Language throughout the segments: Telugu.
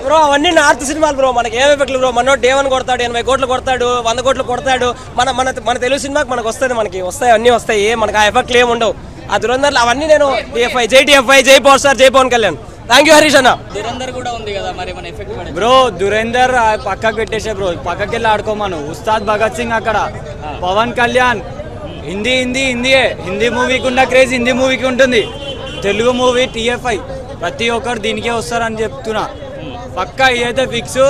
బ్రో అవన్నీ నార్త్ సినిమాలు బ్రో, మనకి ఏం ఎఫెక్ట్లు బ్రో. మనో డే 1 కొడతాడు, 80 కోట్లు కొడతాడు, 100 కోట్లు కొడతాడు. మన మన మన తెలుగు సినిమాకి మనకు వస్తుంది, మనకి వస్తాయి, అన్నీ వస్తాయి. మనకి ఆ ఎఫెక్ట్లు ఏమి ఉండవు. ఆ దురందర్లు అవన్నీ నేను TFI, జై TFI, జై పవర్ స్టార్, జై పవన్ కళ్యాణ్. థ్యాంక్ యూ హరీష్ అన్న. దురందర్ కూడా ఉంది కదా, మరి మన ఎఫెక్ట్ పడే బ్రో. దురేందర్ పక్కకు పెట్టేసే బ్రో, పక్కకి వెళ్ళి ఆడుకోమను. ఉస్తాద్ భగత్ సింగ్ అక్కడ, పవన్ కళ్యాణ్. హిందీయే. హిందీ మూవీకి ఉన్న క్రేజ్ హిందీ మూవీకి ఉంటుంది. తెలుగు మూవీ TFI ప్రతి ఒక్కరు దీనికే వస్తారని చెప్తున్నా. పక్కా ఇదైతే ఫిక్స్.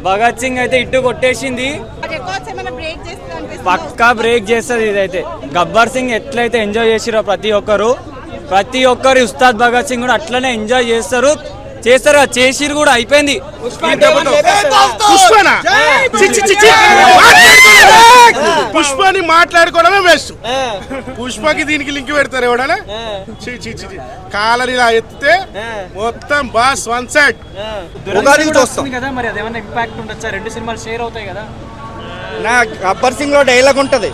భగత్ సింగ్ అయితే ఇట్టు కొట్టేసింది, పక్కా బ్రేక్ చేస్తుంది ఇదైతే. గబ్బర్ సింగ్ ఎట్లయితే ఎంజాయ్ చేసిరో ప్రతి ఒక్కరు ఉస్తాద్ భగత్ సింగ్ కూడా అట్లనే ఎంజాయ్ చేస్తారు. చేసిరు కూడా, అయిపోయింది. పుష్పని మాట్లాడుకోవడమే బెస్ట్. పుష్పకి దీనికి లింక్ పెడతారు ఎవడనే. కాలర్ ఇలా ఎత్తితే మొత్తం బాస్ వన్ సైడ్. కదా, మరి అదేమన్నా ఇంపాక్ట్ ఉండొచ్చా? రెండు సినిమాలు షేర్ అవుతాయి కదా. నా గబ్బర్ సింగ్ లో డైలాగ్ ఉంటది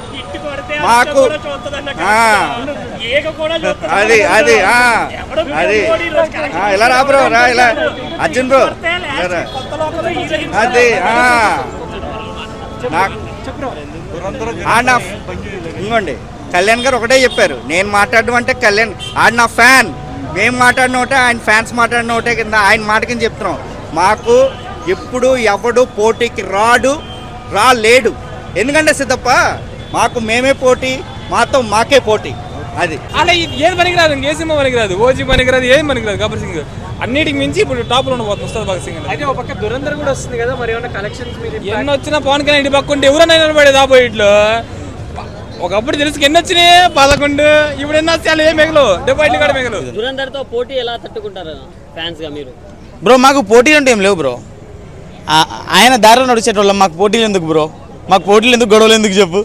మాకు, అది అది అది ఇలా రా బ్రో, రా ఇలా అర్జున్ బ్రో, అది ఇంకోండి. కళ్యాణ్ గారు ఒకటే చెప్పారు, నేను మాట్లాడడం అంటే కళ్యాణ్ ఆడు నా ఫ్యాన్, మేము మాట్లాడిన ఒకటే, ఆయన ఫ్యాన్స్ మాట్లాడిన ఒకటే కింద ఆయన మాట కింద చెప్తున్నాం. మాకు ఎప్పుడు ఎవడు పోటీకి రాలేడు. ఎందుకంటే సిద్ధప్ప మాకు మేమే పోటీ, మాకే పోటీ. అది అలా ఏది పనికిరాదు, ఏ సినిమా పనికిరాదు, ఓజీ పనికిరాదు, ఏం పనికిరాదు. గబ్బర్ సింగ్ అన్నిటికి మించి ఇప్పుడు టాప్ లో ఉండబోతుంది ఉస్తాద్ భగత్ సింగ్. అయితే ఒక పక్క దురందర్ కూడా వస్తుంది కదా, మరి ఏమైనా కలెక్షన్స్ ఎన్ని వచ్చినా పవన్ కళ్యాణ్ ఇంటి పక్క ఉంటే ఎవరైనా నిలబడేది ఆపోజిట్లో. ఒకప్పుడు తెలుసు ఎన్ని వచ్చినాయి 11, ఇప్పుడు ఎన్ని వచ్చాయి ఏం మిగలు, డిపాజిట్లు కూడా మిగలు. దురందర్ తో పోటీ ఎలా తట్టుకుంటారు ఫ్యాన్స్ గా మీరు? బ్రో మాకు పోటీలు అంటే ఏం లేవు బ్రో. ఆయన దారిలో నడిచేటోళ్ళం, మాకు పోటీలు ఎందుకు బ్రో? మాకు పోటీలు ఎందుకు, గొడవలు ఎందుకు చెప్పు.